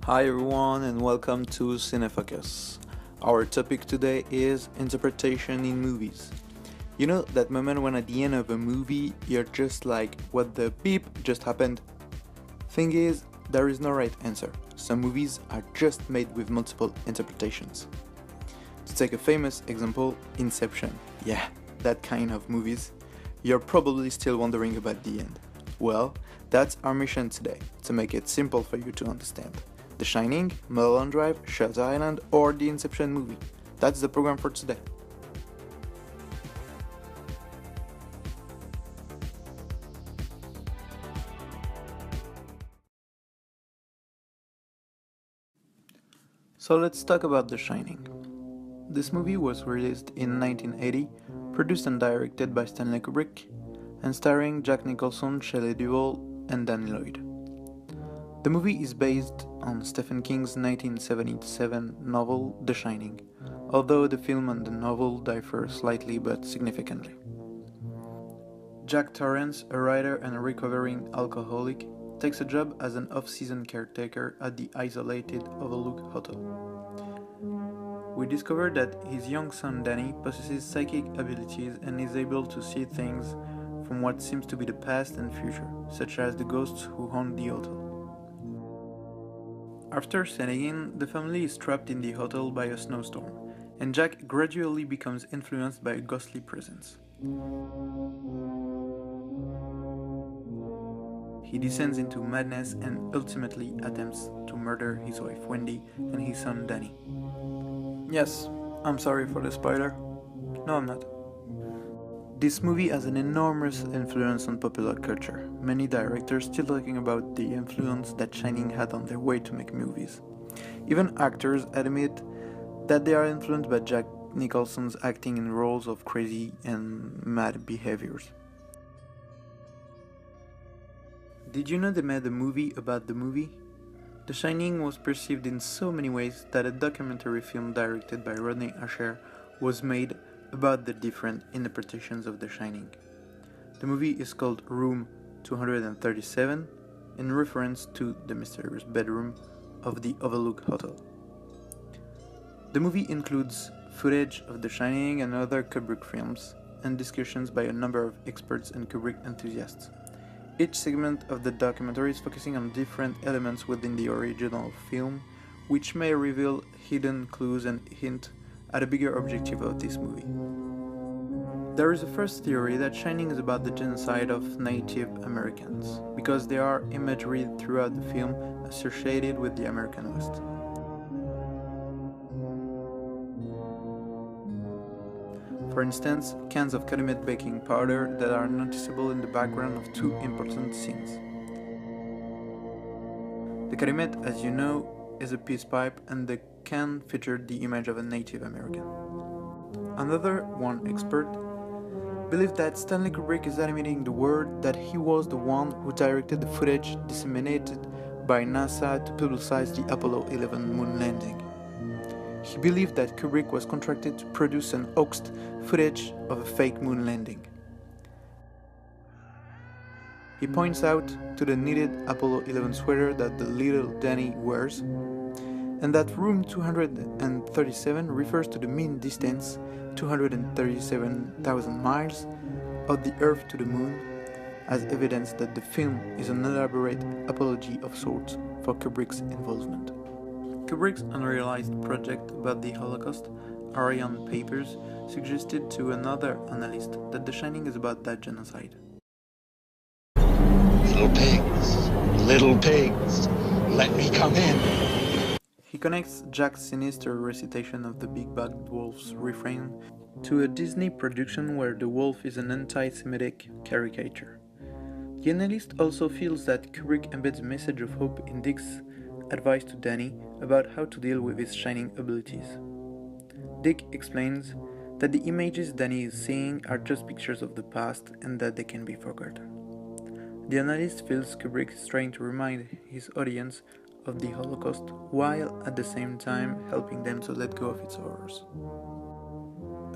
Hi everyone and welcome to Cine. Our topic today is interpretation in movies. You know that moment when at the end of a movie you're just like, what the beep just happened? Thing is, there is no right answer. Some movies are just made with multiple interpretations. To take a famous example, Inception. Yeah, that kind of movies. You're probably still wondering about the end. Well, that's our mission today, to make it simple for you to understand. The Shining, Mulholland Drive, Shutter Island, or the Inception movie. That's the program for today. So let's talk about The Shining. This movie was released in 1980, produced and directed by Stanley Kubrick, and starring Jack Nicholson, Shelley Duvall, and Danny Lloyd. The movie is based on Stephen King's 1977 novel The Shining, although the film and the novel differ slightly but significantly. Jack Torrance, a writer and a recovering alcoholic, takes a job as an off-season caretaker at the isolated Overlook Hotel. We discover that his young son Danny possesses psychic abilities and is able to see things from what seems to be the past and future, such as the ghosts who haunt the hotel. After setting in, the family is trapped in the hotel by a snowstorm, and Jack gradually becomes influenced by a ghostly presence. He descends into madness and ultimately attempts to murder his wife Wendy and his son Danny. Yes, I'm sorry for the spoiler. No, I'm not. This movie has an enormous influence on popular culture, many directors still talking about the influence that Shining had on their way to make movies. Even actors admit that they are influenced by Jack Nicholson's acting in roles of crazy and mad behaviors. Did you know they made a movie about the movie? The Shining was perceived in so many ways that a documentary film directed by Rodney Asher was made about the different interpretations of The Shining. The movie is called Room 237 in reference to the mysterious bedroom of the Overlook Hotel. The movie includes footage of The Shining and other Kubrick films and discussions by a number of experts and Kubrick enthusiasts. Each segment of the documentary is focusing on different elements within the original film, which may reveal hidden clues and hint at a bigger objective of this movie. There is a first theory that Shining is about the genocide of Native Americans, because there are imagery throughout the film associated with the American West. For instance, cans of Calumet baking powder that are noticeable in the background of two important scenes. The Calumet, as you know, is a peace pipe, and the can featured the image of a Native American. Another one expert believed that Stanley Kubrick is admitting the word that he was the one who directed the footage disseminated by NASA to publicize the Apollo 11 moon landing. He believed that Kubrick was contracted to produce an hoaxed footage of a fake moon landing. He points out to the knitted Apollo 11 sweater that the little Danny wears, and that room 237 refers to the mean distance, 237,000 miles, of the Earth to the Moon, as evidence that the film is an elaborate apology of sorts for Kubrick's involvement. Kubrick's unrealized project about the Holocaust, Orion Papers, suggested to another analyst that The Shining is about that genocide. Little pigs, let me come in. He connects Jack's sinister recitation of the Big Bad Wolf's refrain to a Disney production where the wolf is an anti-Semitic caricature. The analyst also feels that Kubrick embeds a message of hope in Dick's advice to Danny about how to deal with his shining abilities. Dick explains that the images Danny is seeing are just pictures of the past and that they can be forgotten. The analyst feels Kubrick is trying to remind his audience of the Holocaust while at the same time helping them to let go of its horrors.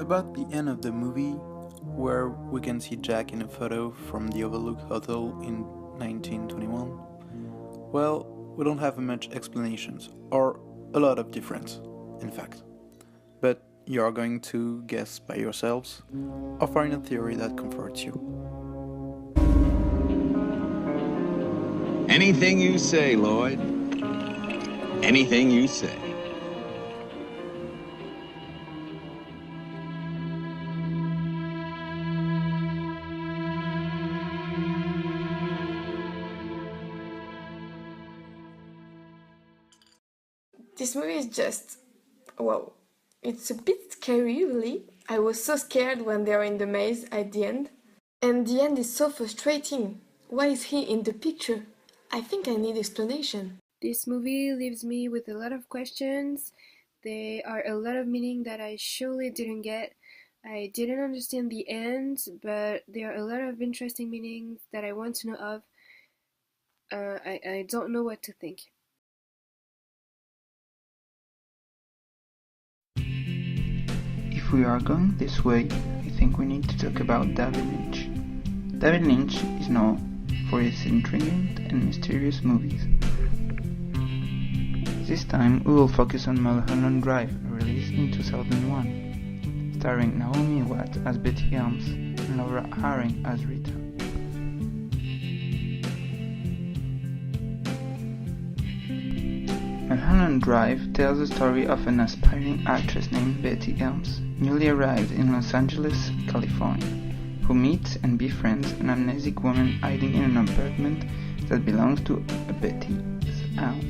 About the end of the movie, where we can see Jack in a photo from the Overlook Hotel in 1921, well, We don't have much explanations, or a lot of difference, in fact. But you are going to guess by yourselves or find a theory that comforts you. Anything you say, Lloyd. Anything you say. This movie is just, wow. It's a bit scary, really. I was so scared when they are in the maze at the end. And the end is so frustrating. Why is he in the picture? I think I need explanation. This movie leaves me with a lot of questions. There are a lot of meaning that I surely didn't get. I didn't understand the end, but there are a lot of interesting meanings that I want to know of. I don't know what to think. If we are going this way, I think we need to talk about David Lynch. David Lynch is known for his intriguing and mysterious movies. This time we will focus on Mulholland Drive, released in 2001, starring Naomi Watts as Betty Helms and Laura Harring as Rita. Mulholland Drive tells the story of an aspiring actress named Betty Helms, newly arrived in Los Angeles, California, who meets and befriends an amnesic woman hiding in an apartment that belongs to a Betty's aunt.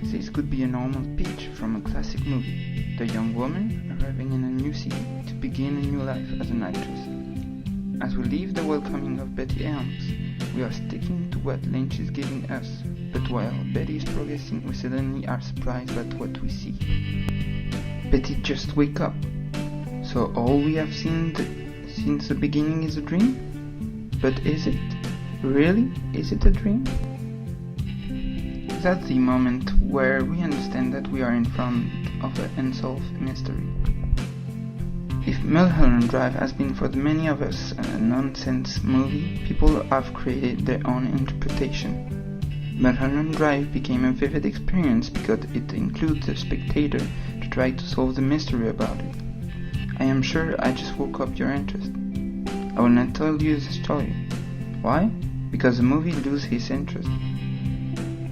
This could be a normal pitch from a classic movie, the young woman arriving in a new city to begin a new life as an actress. As we leave the welcoming of Betty Helms, we are sticking to what Lynch is giving us, but while Betty is progressing, we suddenly are surprised at what we see. Betty just wake up. So all we have seen since the beginning is a dream? But is it? Really? Is it a dream? That's the moment where we understand that we are in front of an unsolved mystery. If Mulholland Drive has been for many of us a nonsense movie, people have created their own interpretation. Mulholland Drive became a vivid experience because it includes the spectator to try to solve the mystery about it. I am sure I just woke up your interest. I will not tell you the story. Why? Because the movie loses his interest.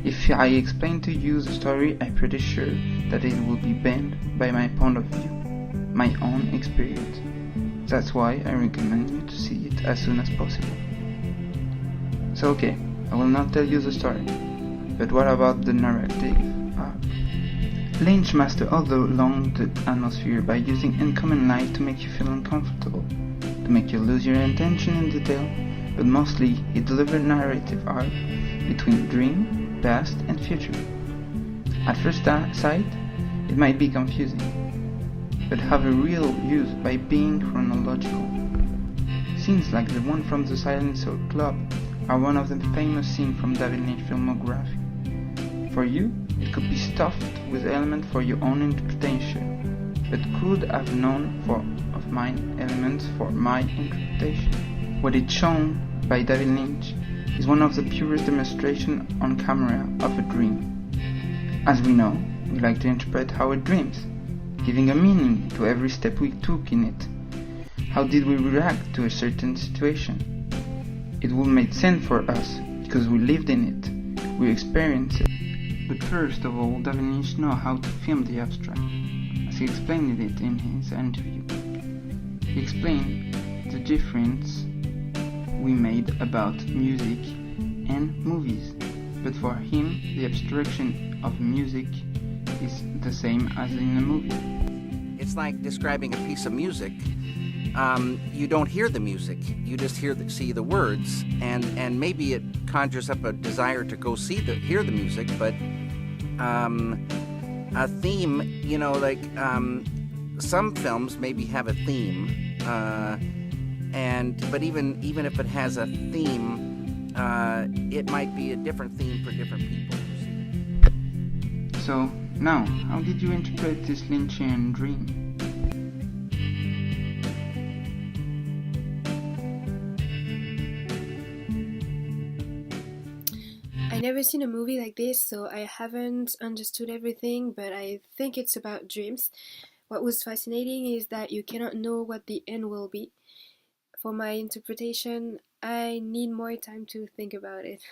If I explain to you the story, I'm pretty sure that it will be bent by my point of view, my own experience. That's why I recommend you to see it as soon as possible. So okay, I will not tell you the story, but what about the narrative arc? Lynch mastered all along the atmosphere by using uncommon light to make you feel uncomfortable, to make you lose your attention in detail, but mostly he delivered narrative arc between dream, past and future. At first sight, it might be confusing, but have a real use by being chronological. Scenes like the one from the Silencer Club are one of the famous scenes from David Lynch filmography. For you, it could be stuffed with elements for your own interpretation, but could have known of mine elements for my interpretation. What is shown by David Lynch is one of the purest demonstrations on camera of a dream. As we know, we like to interpret our dreams, giving a meaning to every step we took in it. How did we react to a certain situation? It would make sense for us because we lived in it, we experienced it. But first of all, David Lynch knows how to film the abstract, as he explained it in his interview. He explained the difference we made about music and movies, but for him the abstraction of music is the same as in a movie. It's like describing a piece of music. You don't hear the music, you just see the words, and maybe it conjures up a desire to go hear the music, but a theme, some films maybe have a theme, but even if it has a theme, it might be a different theme for different people. So, now, how did you interpret this Lynchian dream? I never seen a movie like this, so I haven't understood everything, but I think it's about dreams. What was fascinating is that you cannot know what the end will be. For my interpretation, I need more time to think about it.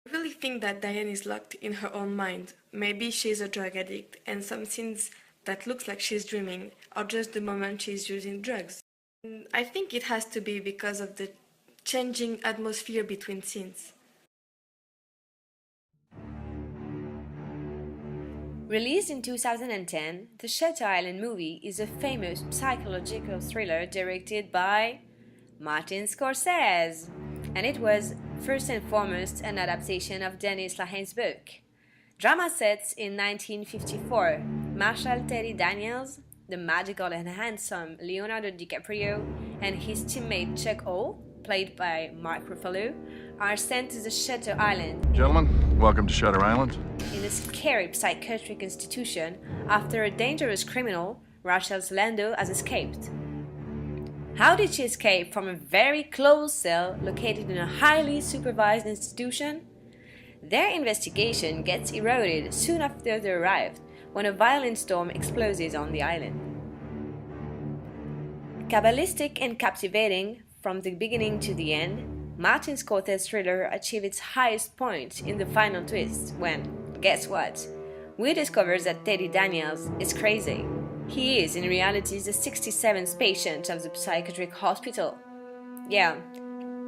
I really think that Diane is locked in her own mind. Maybe she's a drug addict, and some scenes that looks like she's dreaming are just the moment she's using drugs. I think it has to be because of the changing atmosphere between scenes. Released in 2010, the Shutter Island movie is a famous psychological thriller directed by Martin Scorsese, and it was first and foremost an adaptation of Dennis Lehane's book. Drama sets in 1954. Marshal Teddy Daniels, the magical and handsome Leonardo DiCaprio, and his teammate Chuck O, played by Mark Ruffalo, are sent to the Shutter Island. Gentlemen, welcome to Shutter Island. In a scary psychiatric institution after a dangerous criminal, Rachel Lando, has escaped. How did she escape from a very closed cell located in a highly supervised institution? Their investigation gets eroded soon after they arrived, when a violent storm explodes on the island. Kabbalistic and captivating from the beginning to the end, Martin Scorsese's thriller achieves its highest point in the final twist when, guess what? We discover that Teddy Daniels is crazy. He is in reality the 67th patient of the psychiatric hospital. Yeah,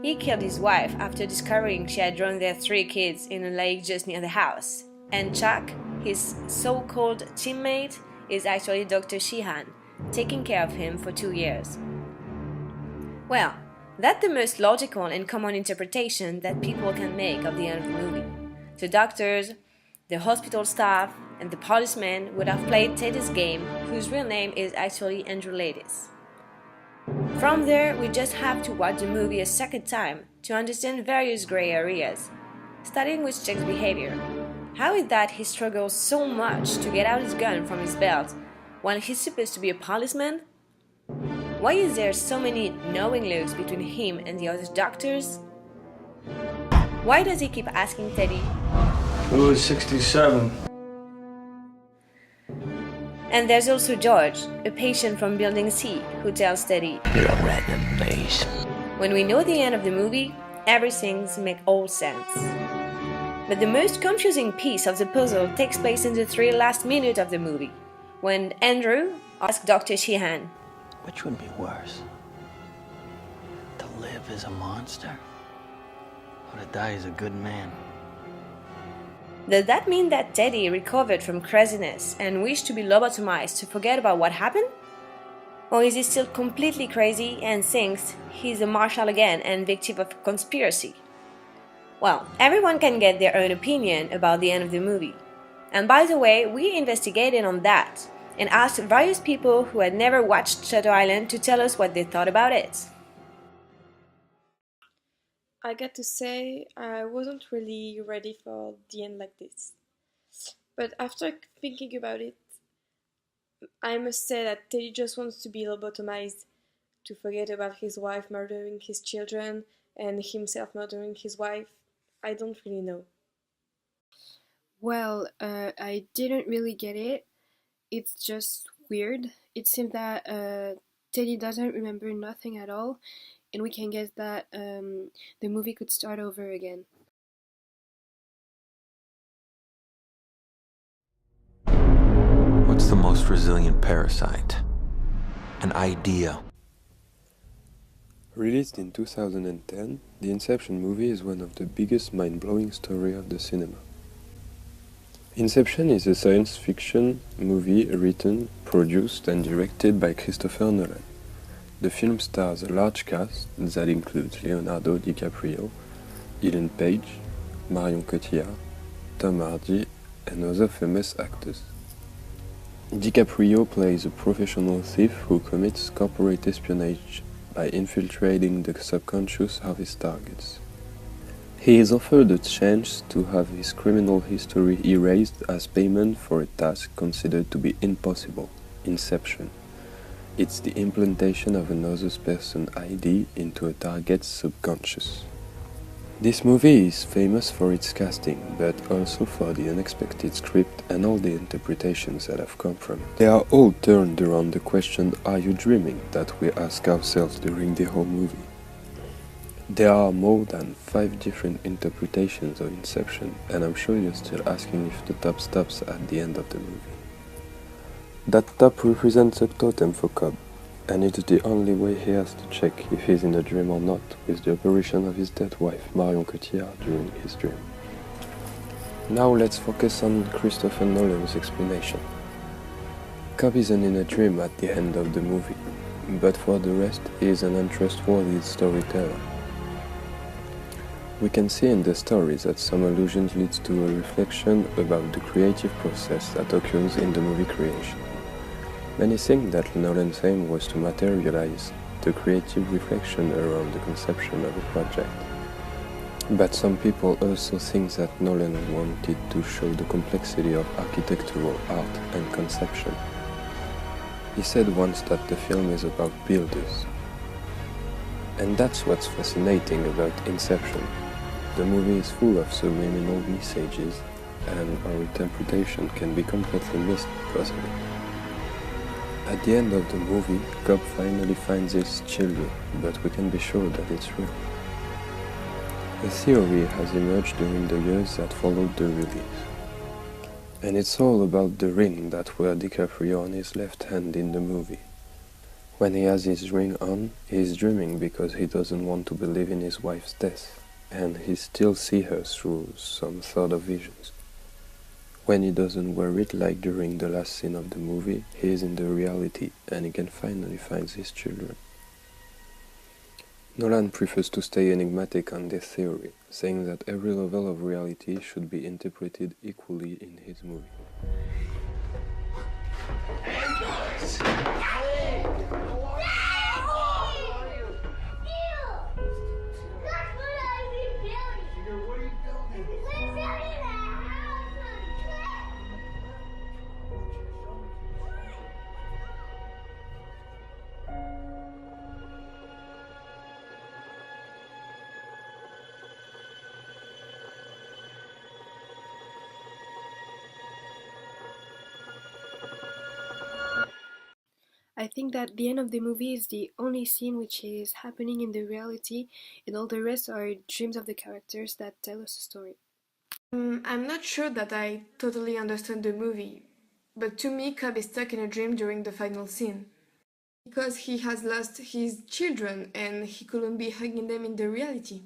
he killed his wife after discovering she had drowned their 3 kids in a lake just near the house. And Chuck, his so-called teammate, is actually Dr. Sheehan, taking care of him for 2 years. Well, that's the most logical and common interpretation that people can make of the end of the movie. The doctors, the hospital staff, and the policemen would have played Teddy's game, whose real name is actually Andrew Ladis. From there, we just have to watch the movie a second time to understand various gray areas, starting with Chuck's behavior. How is that he struggles so much to get out his gun from his belt while he's supposed to be a policeman? Why is there so many knowing looks between him and the other doctors? Why does he keep asking Teddy, "Who is 67? And there's also George, a patient from Building C, who tells Teddy, You're a rat in a maze. when we know the end of the movie, everything makes all sense. But the most confusing piece of the puzzle takes place in the 3 last minutes of the movie, when Andrew asks Dr. Sheehan, Which would be worse? To live as a monster? Or to die as a good man? does that mean that Teddy recovered from craziness and wished to be lobotomized to forget about what happened? Or is he still completely crazy and thinks he's a marshal again and victim of a conspiracy? Well, everyone can get their own opinion about the end of the movie. And by the way, we investigated on that and asked various people who had never watched Shutter Island to tell us what they thought about it. I got to say, I wasn't really ready for the end like this. But after thinking about it, I must say that Teddy just wants to be lobotomized, to forget about his wife murdering his children and himself murdering his wife. I don't really know. Well, I didn't really get it. It's just weird. It seems that Teddy doesn't remember nothing at all, and we can guess that the movie could start over again. What's the most resilient parasite? An idea. Released in 2010, the Inception movie is one of the biggest mind-blowing stories of the cinema. Inception is a science fiction movie written, produced and directed by Christopher Nolan. The film stars a large cast that includes Leonardo DiCaprio, Ellen Page, Marion Cotillard, Tom Hardy and other famous actors. DiCaprio plays a professional thief who commits corporate espionage by infiltrating the subconscious of his targets. He is offered a chance to have his criminal history erased as payment for a task considered to be impossible, Inception. It's the implantation of another person's ID into a target's subconscious. This movie is famous for its casting, but also for the unexpected script and all the interpretations that have come from it. They are all turned around the question, "Are you dreaming?" that we ask ourselves during the whole movie. There are more than 5 different interpretations of Inception, and I'm sure you're still asking if the top stops at the end of the movie. That top represents a totem for Cobb, and it's the only way he has to check if he's in a dream or not, with the apparition of his dead wife, Marion Cotillard, during his dream. Now let's focus on Christopher Nolan's explanation. Cobb isn't in a dream at the end of the movie, but for the rest he is an untrustworthy storyteller. We can see in the stories that some allusions lead to a reflection about the creative process that occurs in the movie creation. Many think that Nolan's aim was to materialize the creative reflection around the conception of a project. But some people also think that Nolan wanted to show the complexity of architectural art and conception. He said once that the film is about builders. And that's what's fascinating about Inception. The movie is full of subliminal messages, and our interpretation can be completely missed because of it. At the end of the movie, Cobb finally finds his children, but we can be sure that it's real. A theory has emerged during the years that followed the release. And it's all about the ring that wears DiCaprio on his left hand in the movie. When he has his ring on, he is dreaming because he doesn't want to believe in his wife's death, and he still sees her through some sort of visions. When he doesn't wear it, like during the last scene of the movie, he is in the reality and he can finally find his children. Nolan prefers to stay enigmatic on this theory, saying that every level of reality should be interpreted equally in his movie. I think that the end of the movie is the only scene which is happening in the reality, and all the rest are dreams of the characters that tell us a story. I'm not sure that I totally understand the movie, but to me, Cobb is stuck in a dream during the final scene. Because he has lost his children and he couldn't be hugging them in the reality.